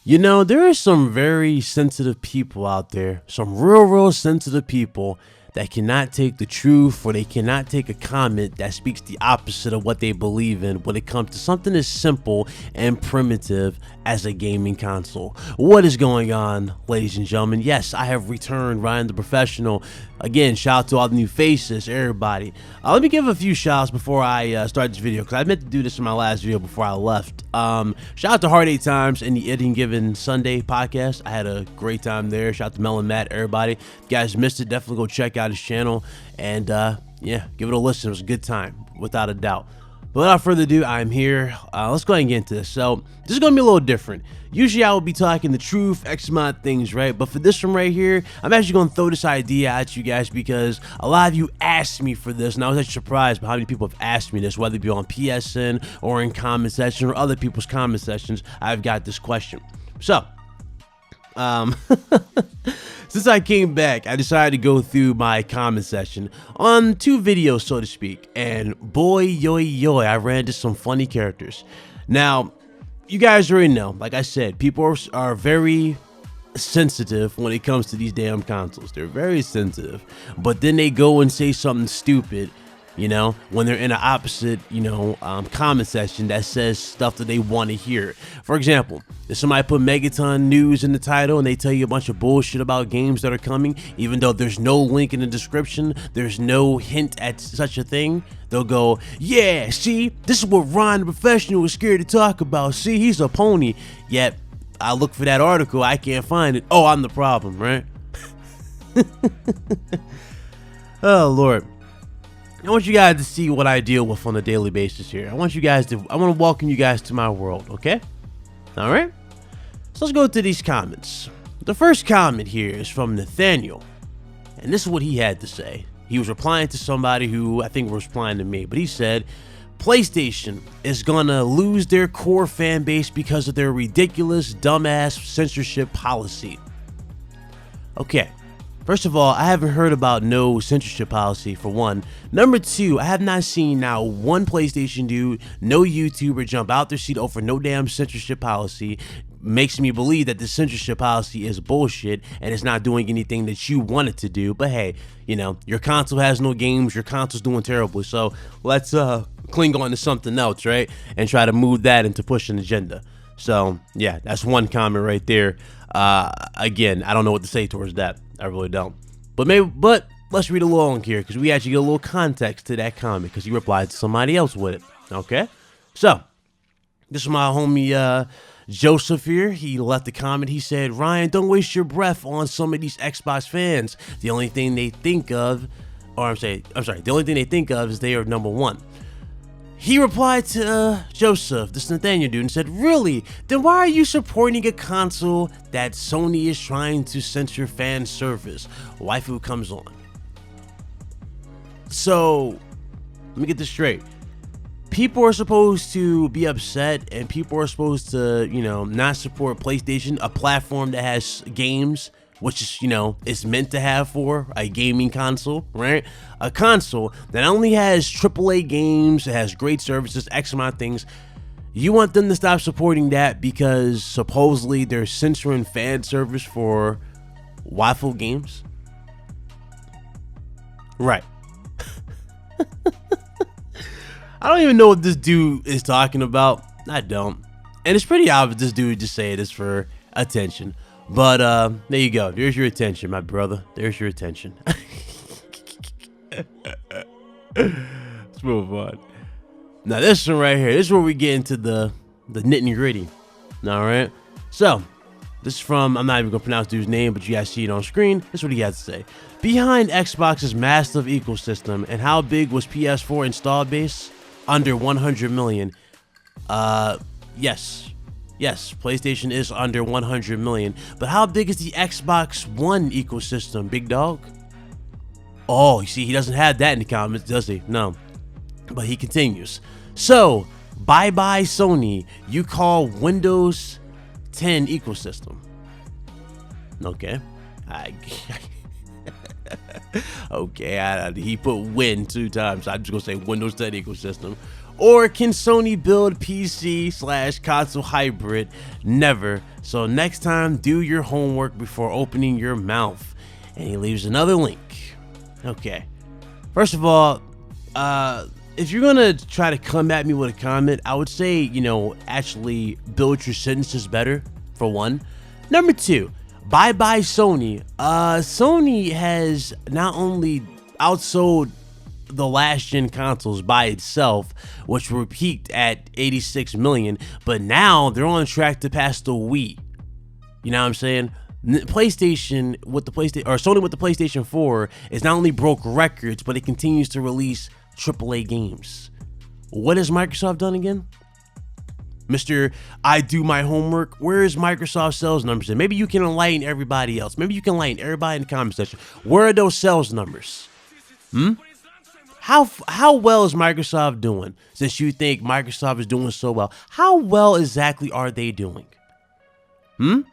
You know, there are some very sensitive people out there, some real sensitive people that cannot take the truth, or they cannot take a comment that speaks the opposite of what they believe in when it comes to something as simple and primitive as a gaming console. What is going on, ladies and gentlemen? Yes, I have returned, Ryan the Professional. Again, shout out to all the new faces, everybody. Let me give a few shouts before I start this video, because I meant to do this in my last video before I left. Shout out to Hard 8 Times and the Any Given Sunday podcast. I had a great time there. Shout out to Mel and Matt, everybody. If you guys missed it, definitely go check out his channel, and yeah, give it a listen. It was a good time, without a doubt. But without further ado, I'm here. Let's go ahead and get into this. So this is gonna be a little different. Usually I would be talking the truth, X amount of things, right? But for this one right here, I'm actually gonna throw this idea at you guys because a lot of you asked me for this, and I was actually surprised by how many people have asked me this, whether it be on PSN or in comment section or other people's comment sections. I've got this question. So since I came back, I decided to go through my comment section on 2 videos, so to speak, and boy, yo, I ran into some funny characters. Now, you guys already know, like I said, people are very sensitive when it comes to these damn consoles. They're very sensitive, but then they go and say something stupid, you know, when they're in the opposite, you know, comment section that says stuff that they want to hear. For example, if somebody put Megaton News in the title and they tell you a bunch of bullshit about games that are coming, even though there's no link in the description, there's no hint at such a thing, they'll go, yeah, see, this is what Ron the Professional was scared to talk about. See, he's a pony. Yet, I look for that article, I can't find it. Oh, I'm the problem, right? Oh, Lord. I want you guys to see what I deal with on a daily basis here. I want to welcome you guys to my world, okay? All right? So let's go to these comments. The first comment here is from Nathaniel, and this is what he had to say. He was replying to somebody who I think was replying to me, but he said, PlayStation is gonna lose their core fan base because of their ridiculous, dumbass censorship policy. Okay. First of all, I haven't heard about no censorship policy, for one. Number 2, I have not seen now one PlayStation dude, no YouTuber jump out their seat over no damn censorship policy. Makes me believe that the censorship policy is bullshit and it's not doing anything that you want it to do. But hey, you know, your console has no games, your console's doing terribly. So let's cling on to something else, right? And try to move that into push an agenda. So yeah, that's one comment right there. Again, I don't know what to say towards that. I really don't. But let's read along here, because we actually get a little context to that comment, because he replied to somebody else with it. Okay? So, this is my homie Joseph here. He left a comment. He said, Ryan, don't waste your breath on some of these Xbox fans. The only thing they think of, the only thing they think of is they are number 1. He replied to Joseph, this Nathaniel dude, and said, really? Then why are you supporting a console that Sony is trying to censor fan service? Waifu comes on. So, let me get this straight. People are supposed to be upset, and people are supposed to, you know, not support PlayStation, a platform that has games, which is, you know, it's meant to have for a gaming console, right? A console that only has AAA games, it has great services, X amount of things. You want them to stop supporting that because supposedly they're censoring fan service for waifu games? Right. I don't even know what this dude is talking about. I don't. And it's pretty obvious this dude just saying this for attention. But there you go. There's your attention, my brother. There's your attention. Let's move on. Now this one right here, this is where we get into the nitty gritty. All right. So this is from, I'm not even gonna pronounce the dude's name, but you guys see it on screen. This is what he has to say. Behind Xbox's massive ecosystem, and how big was PS4 install base? Under 100 million. Yes, PlayStation is under 100 million, but how big is the Xbox One ecosystem, big dog? Oh, you see, he doesn't have that in the comments, does he? No. But he continues. So, bye-bye Sony, you call Windows 10 ecosystem. Okay. Okay, he put Win 2 times. I'm just gonna say Windows 10 ecosystem. Or can Sony build PC/console hybrid? Never. So next time, do your homework before opening your mouth. And he leaves another link. Okay. First of all, if you're gonna try to come at me with a comment, I would say, you know, actually build your sentences better, for one. Number two, bye-bye Sony. Sony has not only outsold the last gen consoles by itself, which were peaked at 86 million, but now they're on track to pass the Wii. You know what I'm saying? PlayStation with the PlayStation, or Sony with the PlayStation 4, is not only broke records, but it continues to release AAA games. What has Microsoft done again? Mr. I do my homework. Where is Microsoft sales numbers? And maybe you can enlighten everybody else. Maybe you can enlighten everybody in the comment section. Where are those sales numbers? How well is Microsoft doing? Since you think Microsoft is doing so well, how well exactly are they doing? Because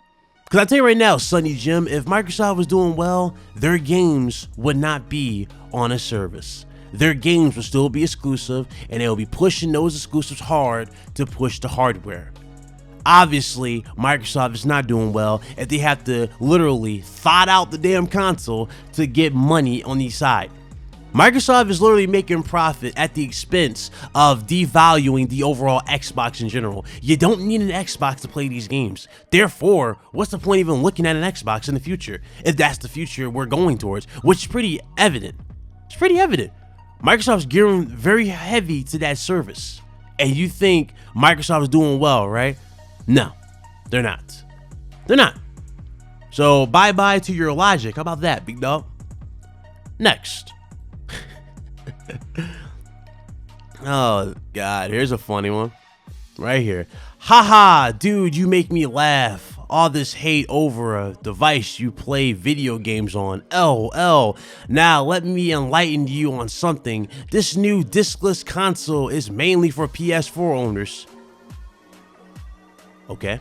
I tell you right now, Sonny Jim, if Microsoft was doing well, their games would not be on a service. Their games will still be exclusive, and they'll be pushing those exclusives hard to push the hardware. Obviously, Microsoft is not doing well if they have to literally thought out the damn console to get money on the side. Microsoft is literally making profit at the expense of devaluing the overall Xbox in general. You don't need an Xbox to play these games. Therefore, what's the point even looking at an Xbox in the future, if that's the future we're going towards, which is pretty evident. It's pretty evident. Microsoft's gearing very heavy to that service. And you think Microsoft is doing well, right? No, they're not. They're not. So bye-bye to your logic. How about that, big dog? Next. Oh, God, here's a funny one. Right here. Haha, dude, you make me laugh. All this hate over a device you play video games on. LOL. Now let me enlighten you on something. This new discless console is mainly for PS4 owners. Okay.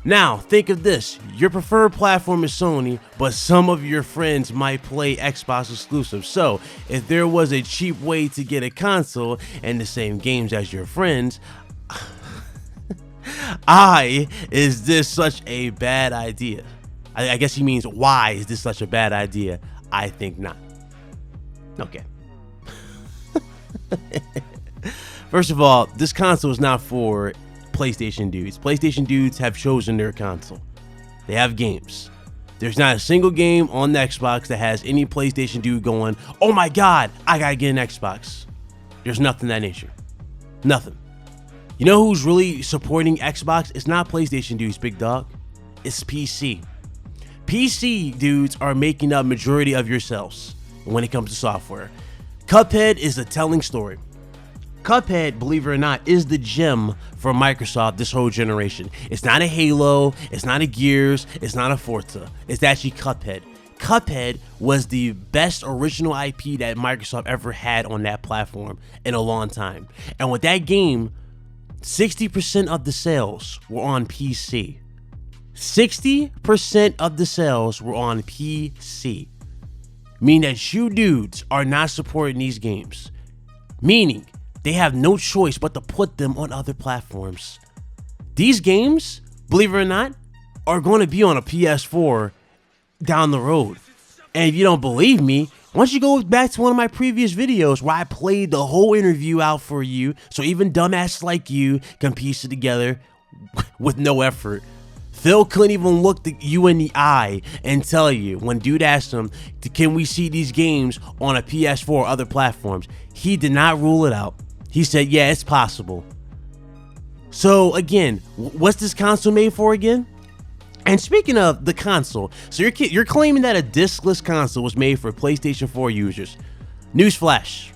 Now think of this. Your preferred platform is Sony, but some of your friends might play Xbox exclusive. So if there was a cheap way to get a console and the same games as your friends, is this such a bad idea? I guess he means, why is this such a bad idea? I think not. Okay. First of all, this console is not for PlayStation dudes. PlayStation dudes have chosen their console. They have games. There's not a single game on the Xbox that has any PlayStation dude going, oh my God, I gotta get an Xbox. There's nothing that nature. Nothing. You know who's really supporting Xbox? It's not PlayStation dudes, big dog. It's PC. PC dudes are making up majority of your sales when it comes to software. Cuphead is a telling story. Cuphead, believe it or not, is the gem for Microsoft this whole generation. It's not a Halo, it's not a Gears, it's not a Forza. It's actually Cuphead. Cuphead was the best original IP that Microsoft ever had on that platform in a long time. And with that game, 60% of the sales were on PC. 60% of the sales were on PC. Meaning that you dudes are not supporting these games. Meaning they have no choice but to put them on other platforms. These games, believe it or not, are going to be on a PS4 down the road. And if you don't believe me, why don't you go back to one of my previous videos where I played the whole interview out for you, so even dumbasses like you can piece it together with no effort. Phil couldn't even look you in the eye and tell you when dude asked him, can we see these games on a PS4 or other platforms? He did not rule it out. He said, yeah, it's possible. So again, what's this console made for again? And speaking of the console, so you're claiming that a discless console was made for PlayStation 4 users. Newsflash,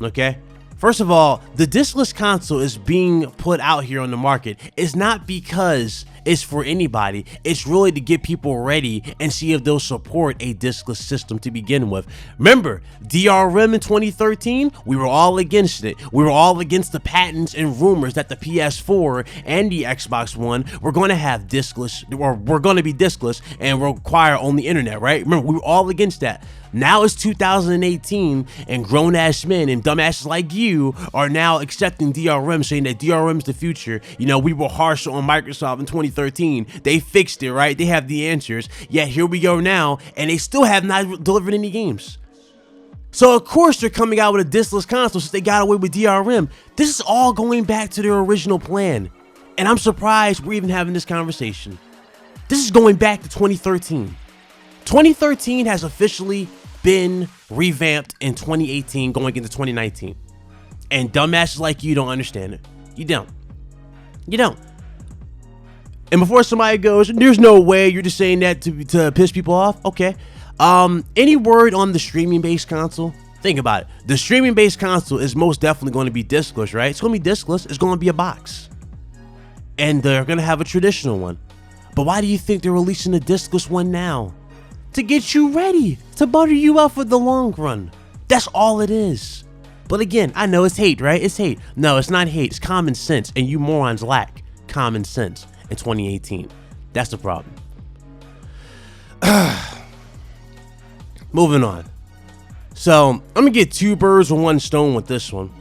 okay? First of all, the discless console is being put out here on the market. It's not because it's for anybody. It's really to get people ready and see if they'll support a discless system to begin with. Remember, DRM in 2013, we were all against it. We were all against the patents and rumors that the PS4 and the Xbox One were going to have discless, or were going to be discless and require only internet, right? Remember, we were all against that. Now it's 2018, and grown-ass men and dumbasses like you are now accepting DRM, saying that DRM's the future. You know, we were harsh on Microsoft in 2013. They fixed it, right? They have the answers. Yet here we go now, and they still have not delivered any games. So of course they're coming out with a diskless console since they got away with DRM. This is all going back to their original plan. And I'm surprised we're even having this conversation. This is going back to 2013. 2013 has officially been revamped in 2018 going into 2019. And dumbasses like you don't understand it. You don't. You don't. And before somebody goes, there's no way you're just saying that to piss people off. Okay. Any word on the streaming-based console? Think about it. The streaming-based console is most definitely going to be diskless, right? It's going to be diskless. It's going to be a box. And they're going to have a traditional one. But why do you think they're releasing the diskless one now? To get you ready, to butter you up for the long run. That's all it is. But again, I know it's hate, right? It's hate. No, it's not hate. It's common sense. And you morons lack common sense in 2018. That's the problem. Moving on. So, I'm going to get two birds with one stone with this one.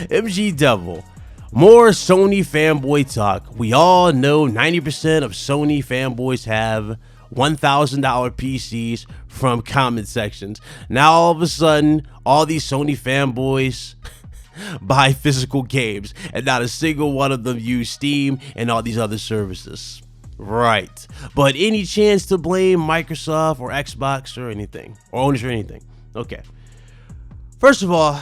MG Devil. More Sony fanboy talk. We all know 90% of Sony fanboys have $1,000 PCs from comment sections. Now all of a sudden, all these Sony fanboys buy physical games, and not a single one of them use Steam and all these other services. Right. But any chance to blame Microsoft or Xbox or anything, or owners or anything? Okay. First of all,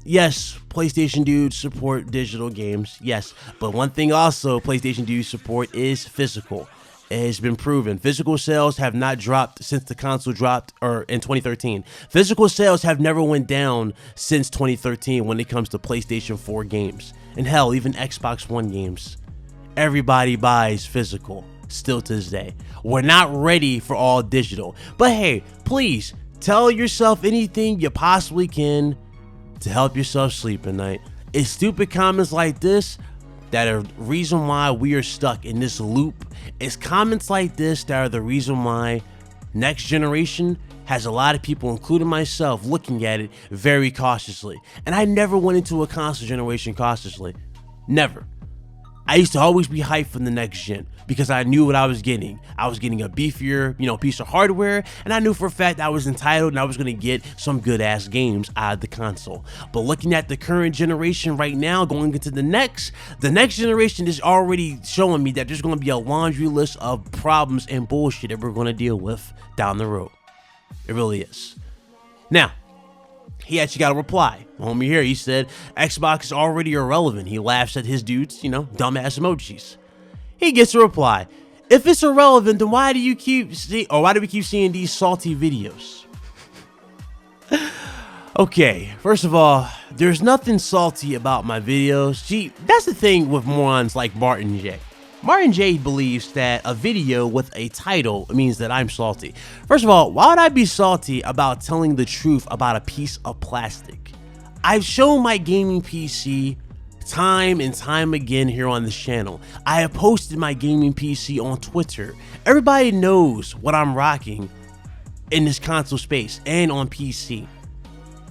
yes, PlayStation dudes support digital games, yes. But one thing also PlayStation dudes support is physical. It has been proven. Physical sales have not dropped since the console dropped in 2013. Physical sales have never went down since 2013 when it comes to PlayStation 4 games. And hell, even Xbox One games. Everybody buys physical, still to this day. We're not ready for all digital. But hey, please, tell yourself anything you possibly can to help yourself sleep at night. It's stupid comments like this that are the reason why we are stuck in this loop. It's comments like this that are the reason why next generation has a lot of people, including myself, looking at it very cautiously. And I never went into a console generation cautiously. Never. I used to always be hyped for the next gen because I knew what I was getting. I was getting a beefier, piece of hardware, and I knew for a fact I was entitled and I was going to get some good ass games out of the console. But looking at the current generation right now, going into the next generation is already showing me that there's going to be a laundry list of problems and bullshit that we're going to deal with down the road. It really is. Now, he actually got a reply. Homie here, he said, Xbox is already irrelevant. He laughs at his dudes, dumbass emojis. He gets a reply. If it's irrelevant, then why do we keep seeing these salty videos? Okay, first of all, there's nothing salty about my videos. See, that's the thing with morons like Martin J. Martin J believes that a video with a title means that I'm salty. First of all, why would I be salty about telling the truth about a piece of plastic? I've shown my gaming PC time and time again here on this channel. I have posted my gaming PC on Twitter. Everybody knows what I'm rocking in this console space and on PC.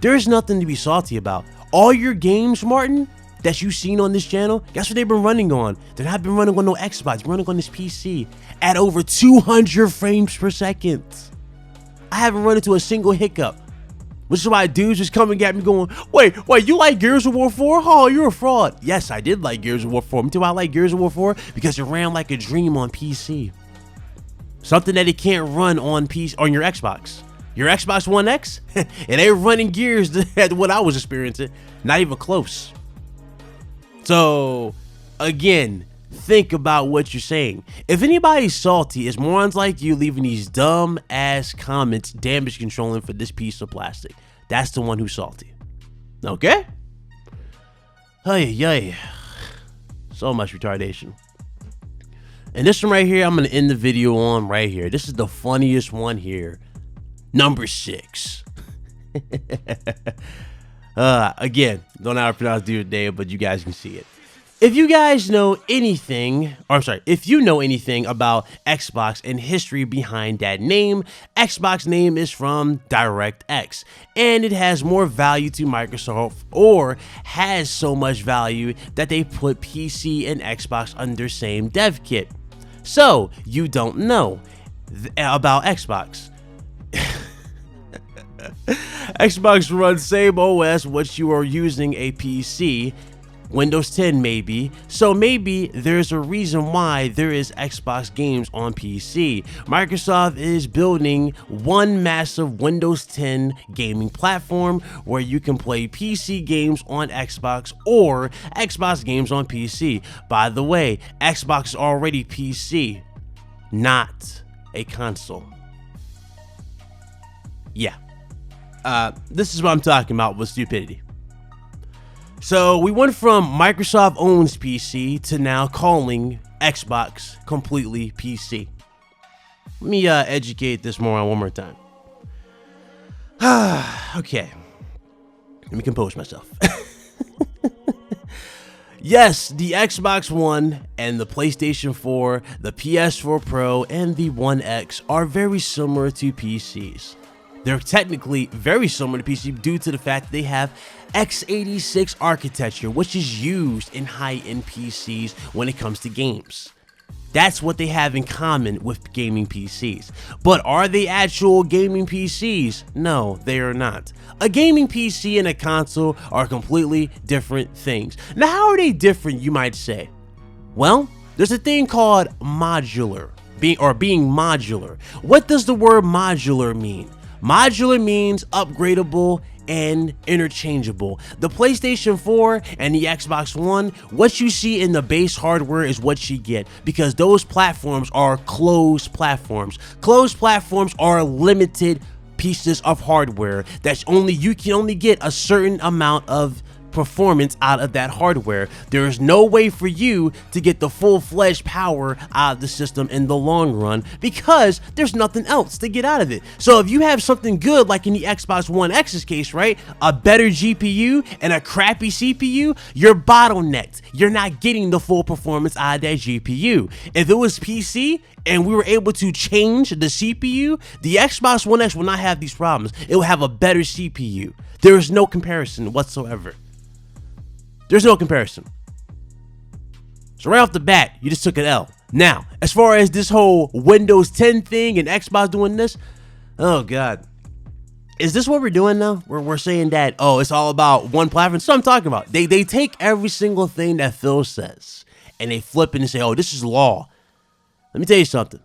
There's nothing to be salty about. All your games, Martin, that you've seen on this channel, guess what they've been running on? They're not been running on no Xbox, running on this PC at over 200 frames per second. I haven't run into a single hiccup, which is why dudes just coming at me going, wait, you like Gears of War 4? Oh, you're a fraud. Yes, I did like Gears of War 4. I like Gears of War 4 because it ran like a dream on PC. Something that it can't run on your Xbox. Your Xbox One X, it ain't running Gears at what I was experiencing. Not even close. So, again, think about what you're saying. If anybody's salty, it's morons like you leaving these dumb ass comments damage controlling for this piece of plastic. That's the one who's salty. Okay? Hey. So much retardation. And this one right here, I'm going to end the video on right here. This is the funniest one here. Number 6. Again, don't know how to pronounce the name, but you guys can see it. If you guys know anything, or I'm sorry, if you know anything about Xbox and history behind that name, Xbox name is from DirectX, and it has more value to Microsoft, or has so much value that they put PC and Xbox under same dev kit. So you don't know about Xbox. Xbox runs same OS what you are using a PC, Windows 10 maybe, so maybe there's a reason why there is Xbox games on PC. Microsoft is building one massive Windows 10 gaming platform where you can play PC games on Xbox or Xbox games on PC. By the way, Xbox is already PC, not a console. Yeah. This is what I'm talking about with stupidity. So we went from Microsoft owns PC to now calling Xbox completely PC. Let me educate this more on one more time. Okay. Let me compose myself. Yes, the Xbox One and the PlayStation 4, the PS4 Pro, and the One X are very similar to PCs. They're technically very similar to PC due to the fact that they have x86 architecture, which is used in high-end PCs when it comes to games. That's what they have in common with gaming PCs. But are they actual gaming PCs? No, they are not. A gaming PC and a console are completely different things. Now, how are they different, you might say? Well, there's a thing called modular, being modular. What does the word modular mean? Modular means upgradable and interchangeable. The PlayStation 4 and the Xbox One, what you see in the base hardware is what you get, because those platforms are closed platforms. Closed platforms are limited pieces of hardware that's you can only get a certain amount of performance out of that hardware. There is no way for you to get the full-fledged power out of the system in the long run because there's nothing else to get out of it. So if you have something good, like in the Xbox One X's case, right, a better GPU and a crappy CPU, you're bottlenecked. You're not getting the full performance out of that GPU. If it was PC and we were able to change the CPU, the Xbox One X will not have these problems. It will have a better CPU. There is no comparison whatsoever. There's no comparison. So right off the bat, you just took an L. Now, as far as this whole Windows 10 thing and Xbox doing this, oh God. Is this what we're doing now? We're saying that, oh, it's all about one platform. That's what I'm talking about. They take every single thing that Phil says and they flip it and say, oh, this is law. Let me tell you something.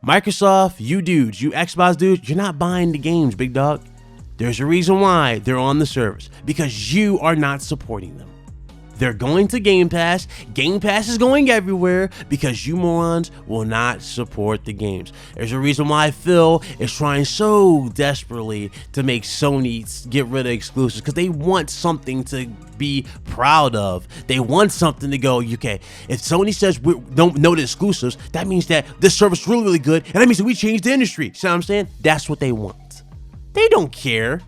Microsoft, you dudes, you Xbox dudes, you're not buying the games, big dog. There's a reason why they're on the service, because you are not supporting them. They're going to Game Pass. Game Pass is going everywhere because you morons will not support the games. There's a reason why Phil is trying so desperately to make Sony get rid of exclusives, because they want something to be proud of. They want something to go, okay, if Sony says we don't know the exclusives, that means that this service is really, really good, and that means that we change the industry. See what I'm saying? That's what they want. They don't care.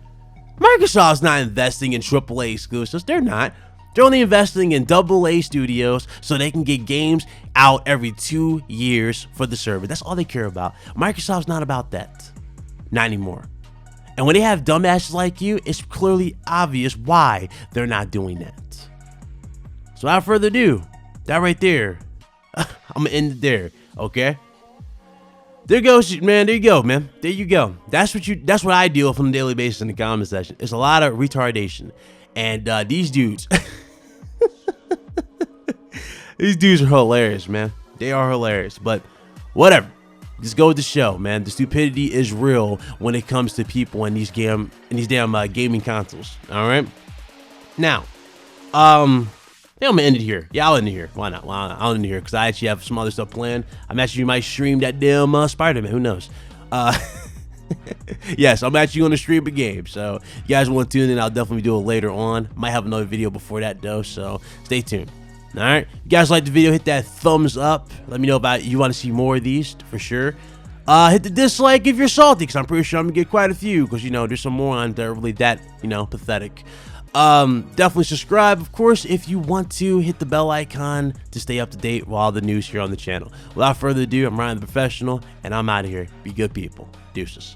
Microsoft's not investing in AAA exclusives. They're not. They're only investing in AA studios so they can get games out every 2 years for the server. That's all they care about. Microsoft's not about that. Not anymore. And when they have dumbasses like you, it's clearly obvious why they're not doing that. So without further ado, that right there, I'm gonna end it there, okay? There goes, man. There you go, man. There you go. That's what I deal with on a daily basis in the comment section. It's a lot of retardation. And these dudes, these dudes are hilarious, man. They are hilarious, but whatever. Just go with the show, man. The stupidity is real when it comes to people in these damn gaming consoles. All right. Now, I think I'm gonna end it here. Yeah, I'll end it here. Why not? I'll end it here because I actually have some other stuff planned. I'm actually might stream that damn Spider-Man. Who knows? Yes, I'm actually going to stream a game, so if you guys want to tune in, I'll definitely do it later on. Might have another video before that though, so stay tuned. All right, if you guys like the video, hit that thumbs up. Let me know about you want to see more of these for sure. Hit the dislike if you're salty, because I'm pretty sure I'm gonna get quite a few, because you know there's some morons that are really that pathetic. Definitely subscribe, of course, if you want to. Hit the bell icon to stay up to date with all the news here on the channel. Without further ado, I'm Ryan the Professional, and I'm out of here. Be good people. Deuces.